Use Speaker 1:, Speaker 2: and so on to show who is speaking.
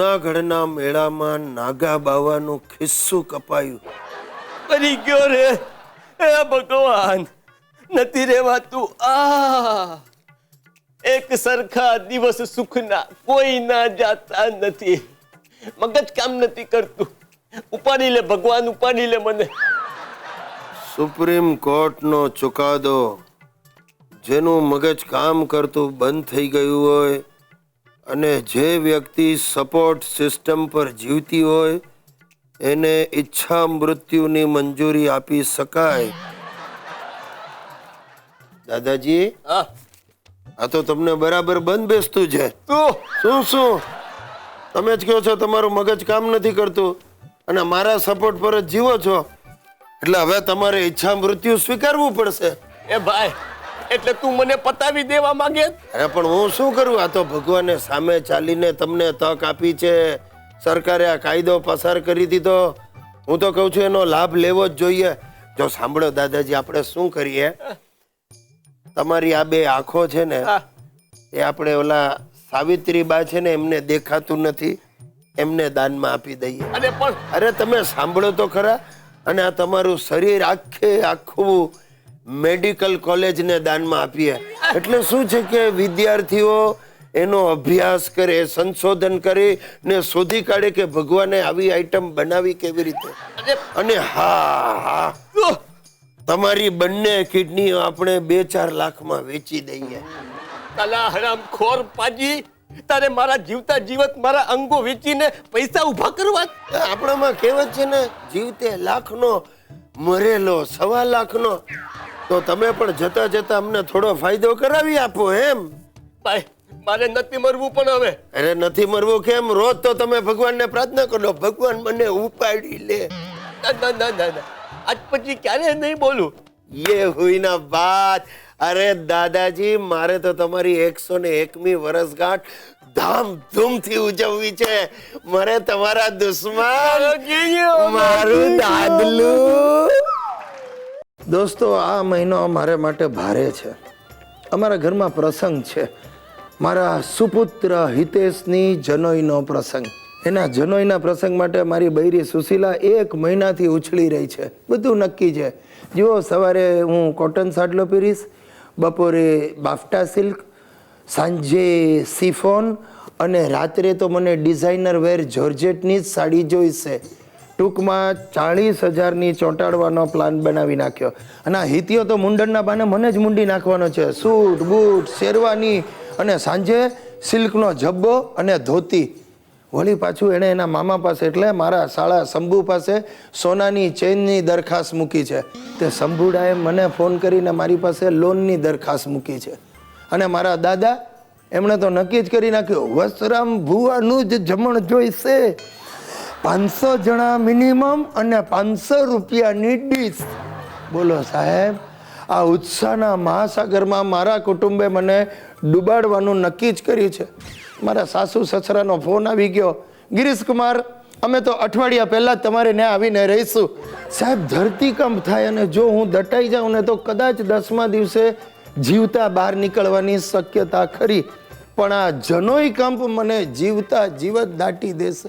Speaker 1: જૂનાગઢના મેળામાં નાગા બાવાનું ખિસ્સું કપાયું.
Speaker 2: કરી ગયો રે. હે ભગવાન, નથી રેવાતું. એક સરખા દિવસ સુખના કોઈ ના જાતા નથી. મગજ કામ નથી કરતું. ઉપાડી લે ભગવાન, ઉપાડી લે મને.
Speaker 1: સુપ્રીમ કોર્ટનો ચુકાદો, જેનું મગજ કામ કરતું બંધ થઈ ગયું હોય અને જે વ્યક્તિ સપોર્ટ સિસ્ટમ પર જીવતી હોય એને ઈચ્છા મૃત્યુની મંજૂરી આપી શકાય. દાદાજી, આ તો તમને બરાબર બંધ બેસતું છે. શું તમે જ કહો છો તમારું મગજ કામ નથી કરતું અને મારા સપોર્ટ પર જ જીવો છો, એટલે હવે તમારે ઈચ્છા મૃત્યુ સ્વીકારવું પડશે.
Speaker 2: એ ભાઈ, એટલે તું મને પતાવી દેવા માંગે?
Speaker 1: અરે પણ હું શું કરું? આ તો ભગવાને સામે ચાલીને તમને તક આપી છે. સરકારે આ કાયદો પસાર કરી દીધો. હું તો કહું છું એનો લાભ લેવો જ જોઈએ. જો સાંભળો દાદાજી, આપણે શું કરીએ, તમારી આ બે આંખો છે ને એ આપણે ઓલા સાવિત્રીબા છે ને એમને દેખાતું નથી, એમને દાનમાં આપી દઈએ. અરે તમે સાંભળો તો ખરા. અને આ તમારું શરીર આખું મેડિકલ કોલેજને દાનમાં આપીએ. એટલે શું છે કે વિદ્યાર્થીઓ એનો અભ્યાસ કરે, સંશોધન કરી ને શોધી કાઢે કે ભગવાને આવી આઈટમ બનાવી કેવી રીતે. અને હા, તમારી બંને કિડની આપણે 2-4 લાખમાં વેચી દઈએ.
Speaker 2: કલા હરામ ખોર પાજી, તારે મારા જીવતા જીવત મારા અંગો વેચીને પૈસા ઉભા કરવા?
Speaker 1: આપણામાં કહેવત છે ને, જીવતે લાખનો મરેલો 1.25 લાખનો. તો તમે પણ જતા જતા અમને થોડો ફાયદો કરાવી આપો એમ.
Speaker 2: ભાઈ, મારે નથી મરવું પણ હવે.
Speaker 1: અરે નથી મરવું કેમ? રોજ તો તમે ભગવાનને પ્રાર્થના કરો, ભગવાન મને ઉપાડી લે.
Speaker 2: ના, આજ પછી ક્યારે નહીં બોલું.
Speaker 1: ये हुई ना बात. अरे दादाजी, मारे तो તમારી 101મી વર્ષગાંઠ ધામધૂમથી ઉજવવી છે. મારે તમારા દુશ્મન મારું દાદલું. દોસ્તો, આ મહિનો મારે માટે ભારે છે. અમારા ઘરમાં પ્રસંગ છે. મારા સુપુત્ર હિતેશની જનોઈનો પ્રસંગ. એના જનોઈના પ્રસંગ માટે મારી બૈરી સુશીલા 1 મહિનાથી ઉછળી રહી છે. બધું નક્કી છે. જુઓ, સવારે હું કોટન સાડલો પહેરીશ, બપોરે બાફટા સિલ્ક, સાંજે સિફોન અને રાત્રે તો મને ડિઝાઇનર વેર જોર્જેટની જ સાડી જોઈશે. ટૂંકમાં 40,000ની ચોંટાડવાનો પ્લાન બનાવી નાખ્યો. અને આ હિતિયો તો મુંડનના બાને મને જ મુંડી નાખવાનો છે. સૂટ બૂટ શેરવાની અને સાંજે સિલ્કનો જબ્બો અને ધોતી. વળી પાછું એણે એના મામા પાસે એટલે મારા શાળા શંભુ પાસે સોનાની ચેનની દરખાસ્ત મૂકી છે. તે શંભુડાએ મને ફોન કરીને મારી પાસે લોનની દરખાસ્ત મૂકી છે. અને મારા દાદા, એમણે તો નક્કી જ કરી નાખ્યું, વસરામ ભુવાનું જ જમણ જોઈશે. 500 જણા મિનિમમ અને 500 રૂપિયાની ડીશ. બોલો સાહેબ, આ ઉત્સાહના મહાસાગરમાં મારા કુટુંબે મને ડૂબાડવાનું નક્કી જ કર્યું છે. મારા સાસુ સસરાનો ફોન આવી ગયો, ગિરીશકુમાર, અમે તો અઠવાડિયા પહેલા જ તમારે ત્યાં આવીને રહીશું. સાહેબ, ધરતીકંપ થાય અને જો હું દટાઈ જાઉં ને તો કદાચ 10મા દિવસે જીવતા બહાર નીકળવાની શક્યતા ખરી. પણ આ જનોઈ કંપ મને જીવતા જીવત દાટી દેશે.